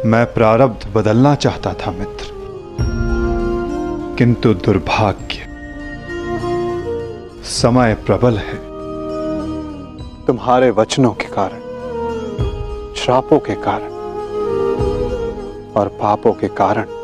मैं प्रारब्ध बदलना चाहता था मित्र, किंतु दुर्भाग्य, समय प्रबल है। तुम्हारे वचनों के कारण, श्रापों के कारण और पापों के कारण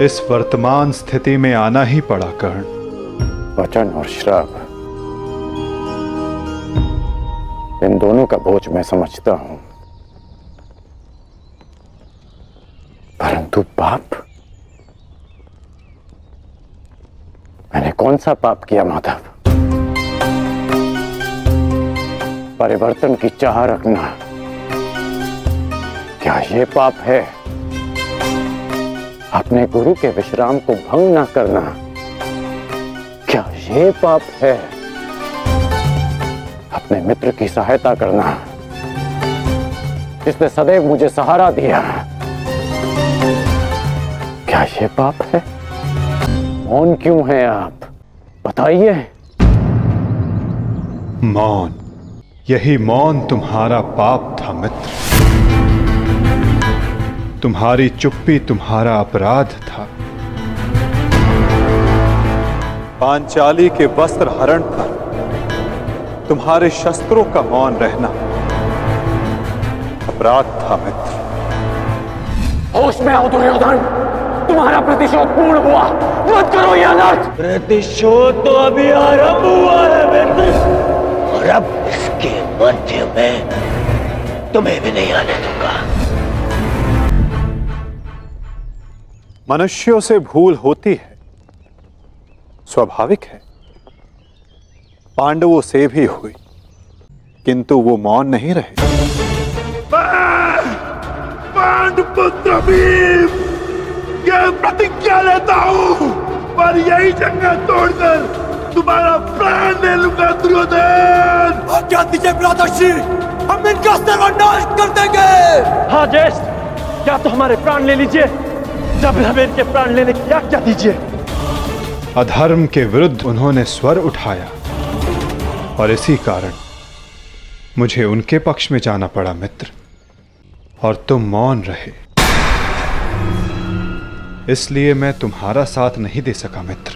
इस वर्तमान स्थिति में आना ही पड़ा कर्ण। वचन और श्राप, इन दोनों का बोझ मैं समझता हूं, परंतु पाप, मैंने कौन सा पाप किया माधव? परिवर्तन की चाह रखना, क्या ये पाप है? अपने गुरु के विश्राम को भंग न करना, क्या ये पाप है? अपने मित्र की सहायता करना, जिसने सदैव मुझे सहारा दिया, क्या ये पाप है? मौन क्यों हैं आप? बताइए। मौन, यही मौन तुम्हारा पाप था मित्र। तुम्हारी चुप्पी तुम्हारा अपराध था। पांचाली के वस्त्र हरण पर तुम्हारे शस्त्रों का मौन रहना अपराध था मित्र। होश में आओ दुर्योधन, तुम्हारा प्रतिशोध पूर्ण हुआ, मत करो यह अनर्थ। प्रतिशोध तो अभी आरंभ हुआ है मित्र, और अब इसके मध्य में तुम्हें भी नहीं आने दूंगा। मनुष्यों से भूल होती है, स्वाभाविक है। पांडवों से भी हुई, किंतु वो मौन नहीं रहे। पांडुपुत्र भीम, यह प्रतिज्ञा लेता हूं, पर यही जंगल तोड़कर तुम्हारा प्राण ले लूंगा दुर्योधन। आज्ञा दीजिए भ्राताश्री, हम इनका सर्वनाश कर देंगे। हाँ ज्येष्ठ, क्या तो हमारे प्राण ले लीजिए, जब हमें इनके प्राण लेने की आज्ञा दीजिए। अधर्म के विरुद्ध उन्होंने स्वर उठाया और इसी कारण मुझे उनके पक्ष में जाना पड़ा मित्र, और तुम मौन रहे, इसलिए मैं तुम्हारा साथ नहीं दे सका मित्र।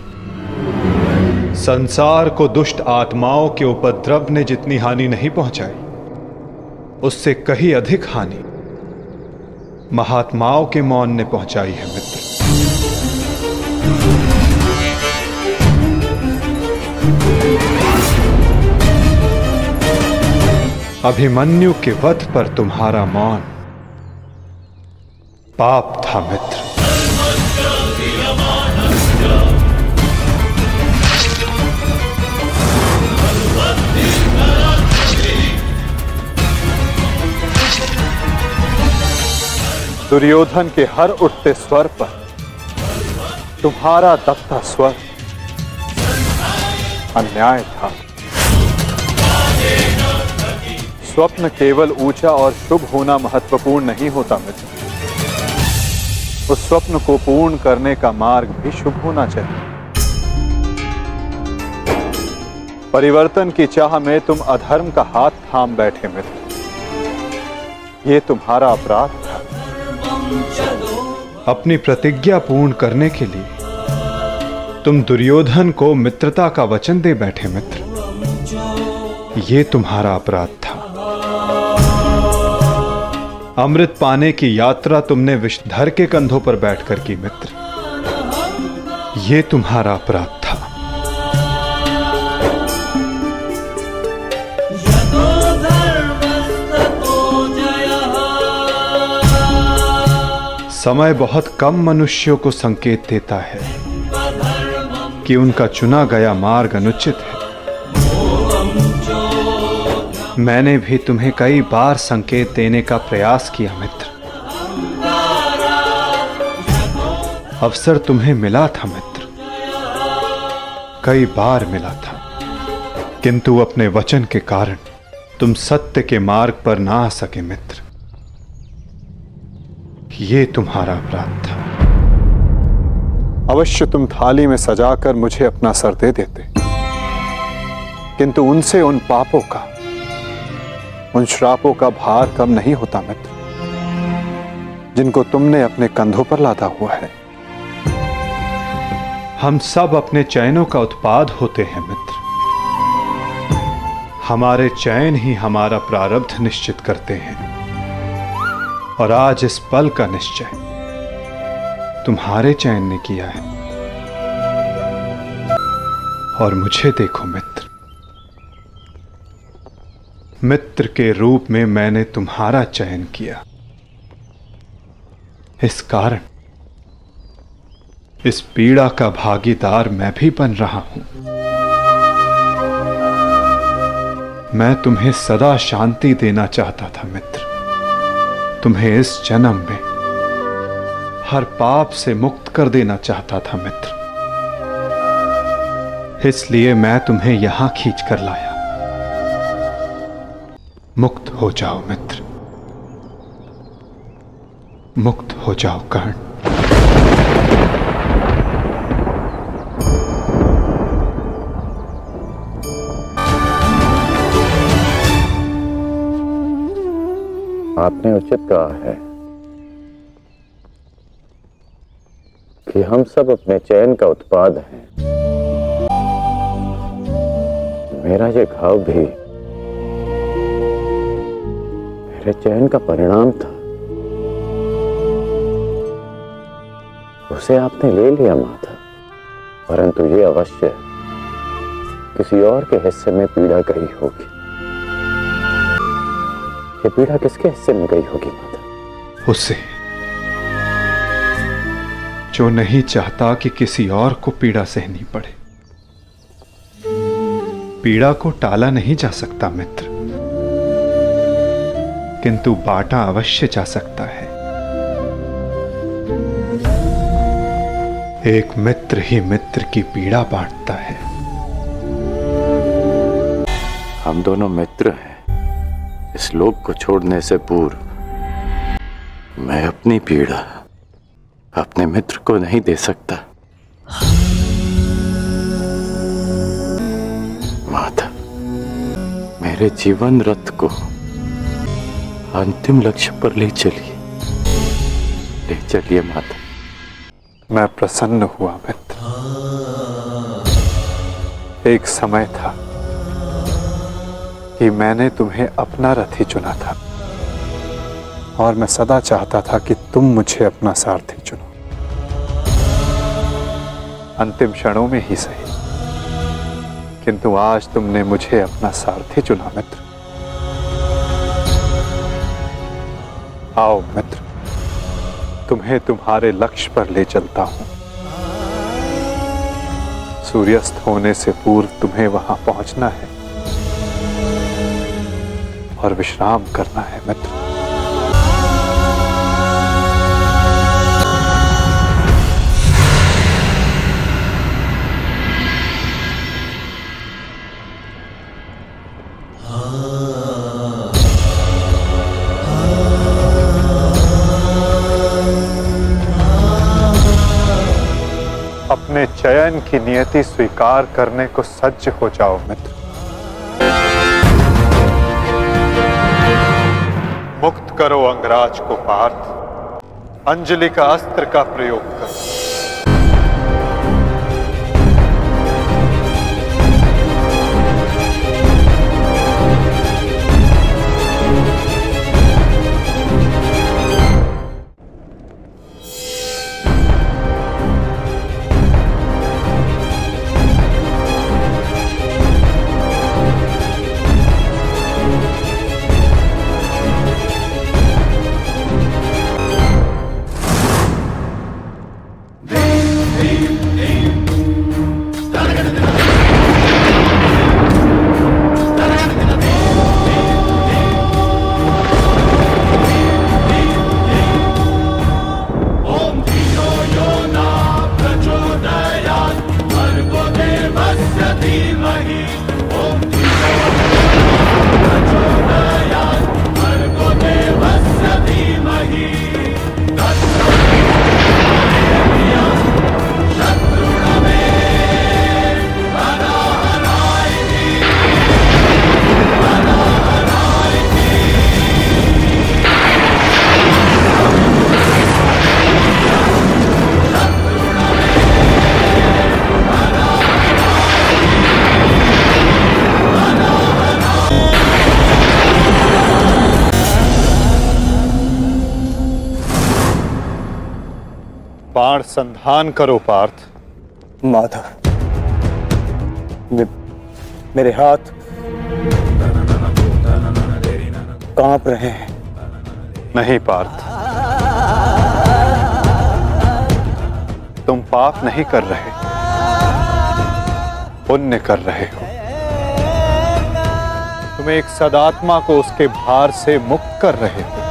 संसार को दुष्ट आत्माओं के उपद्रव ने जितनी हानि नहीं पहुंचाई, उससे कहीं अधिक हानि महात्माओं के मौन ने पहुंचाई है मित्र। अभिमन्यु के वध पर तुम्हारा मौन पाप था मित्र। दुर्योधन के हर उठते स्वर पर तुम्हारा दबता स्वर अन्याय था। स्वप्न केवल ऊंचा और शुभ होना महत्वपूर्ण नहीं होता मित्र, उस स्वप्न को पूर्ण करने का मार्ग भी शुभ होना चाहिए। परिवर्तन की चाह में तुम अधर्म का हाथ थाम बैठे मित्र, ये तुम्हारा अपराध था। अपनी प्रतिज्ञा पूर्ण करने के लिए तुम दुर्योधन को मित्रता का वचन दे बैठे मित्र, ये तुम्हारा अपराध था। अमृत पाने की यात्रा तुमने विषधर के कंधों पर बैठकर की मित्र, ये तुम्हारा अपराध था। समय बहुत कम मनुष्यों को संकेत देता है कि उनका चुना गया मार्ग अनुचित है। मैंने भी तुम्हें कई बार संकेत देने का प्रयास किया मित्र, अवसर तुम्हें मिला था मित्र, कई बार मिला था, किंतु अपने वचन के कारण तुम सत्य के मार्ग पर ना आ सके मित्र, ये तुम्हारा अपराध था। अवश्य तुम थाली में सजाकर मुझे अपना सर दे देते, किंतु उनसे उन पापों का, उन श्रापों का भार कम नहीं होता मित्र। जिनको तुमने अपने कंधों पर लादा हुआ है। हम सब अपने चैनों का उत्पाद होते हैं मित्र। हमारे चैन ही हमारा प्रारब्ध निश्चित करते हैं, और आज इस पल का निश्चय तुम्हारे चैन ने किया है। और मुझे देखो मित्र, मित्र के रूप में मैंने तुम्हारा चयन किया। इस कारण इस पीड़ा का भागीदार मैं भी बन रहा हूं। मैं तुम्हें सदा शांति देना चाहता था मित्र। तुम्हें इस जन्म में हर पाप से मुक्त कर देना चाहता था मित्र। इसलिए मैं तुम्हें यहां खींच कर लाया। मुक्त हो जाओ मित्र, मुक्त हो जाओ कर्ण। आपने उचित कहा है कि हम सब अपने चयन का उत्पाद हैं। मेरा ये घाव भी मेरे चयन का परिणाम था। उसे आपने ले लिया माता, परंतु ये अवश्य किसी और के हिस्से में पीड़ा गई होगी। ये पीड़ा किसके हिस्से में गई होगी माता? उसे, जो नहीं चाहता कि किसी और को पीड़ा सहनी पड़े। पीड़ा को टाला नहीं जा सकता मित्र, किंतु बांटा अवश्य जा सकता है। एक मित्र ही मित्र की पीड़ा बांटता है। हम दोनों मित्र हैं। इस लोक को छोड़ने से पूर्व मैं अपनी पीड़ा अपने मित्र को नहीं दे सकता। माता, मेरे जीवन रथ को अंतिम लक्ष्य पर ले चलिए, ले चलिए माता। मैं प्रसन्न हुआ मित्र। एक समय था कि मैंने तुम्हें अपना रथी चुना था, और मैं सदा चाहता था कि तुम मुझे अपना सारथी चुनो। अंतिम क्षणों में ही सही, किंतु आज तुमने मुझे अपना सारथी चुना मित्र। आओ मित्र, तुम्हें तुम्हारे लक्ष्य पर ले चलता हूं। सूर्यास्त होने से पूर्व तुम्हें वहां पहुंचना है और विश्राम करना है मित्र। अपने चयन की नियति स्वीकार करने को सज्ज हो जाओ मित्र। मुक्त करो अंगराज को पार्थ। अंजलि का अस्त्र का प्रयोग करो। बाण संधान करो पार्थ। माधव, मेरे हाथ कांप रहे हैं। नहीं पार्थ, तुम पाप नहीं कर रहे, पुण्य कर रहे हो। तुम एक सदात्मा को उसके भार से मुक्त कर रहे हो।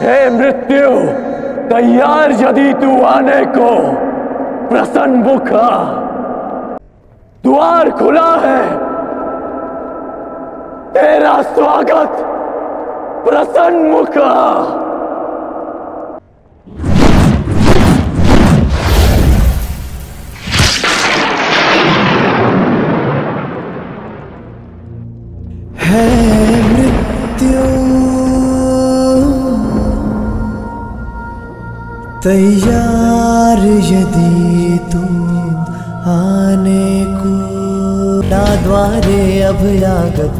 हे मृत्यु, तैयार यदि तू आने को, प्रसन्न मुखा, द्वार खुला है, तेरा स्वागत प्रसन्न मुखा। है मृत्यु तैयार यदि तू आने को, ना द्वारे अभयागत।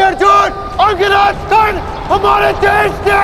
अर्जुन, अंगराज कर्ण हमारे देश के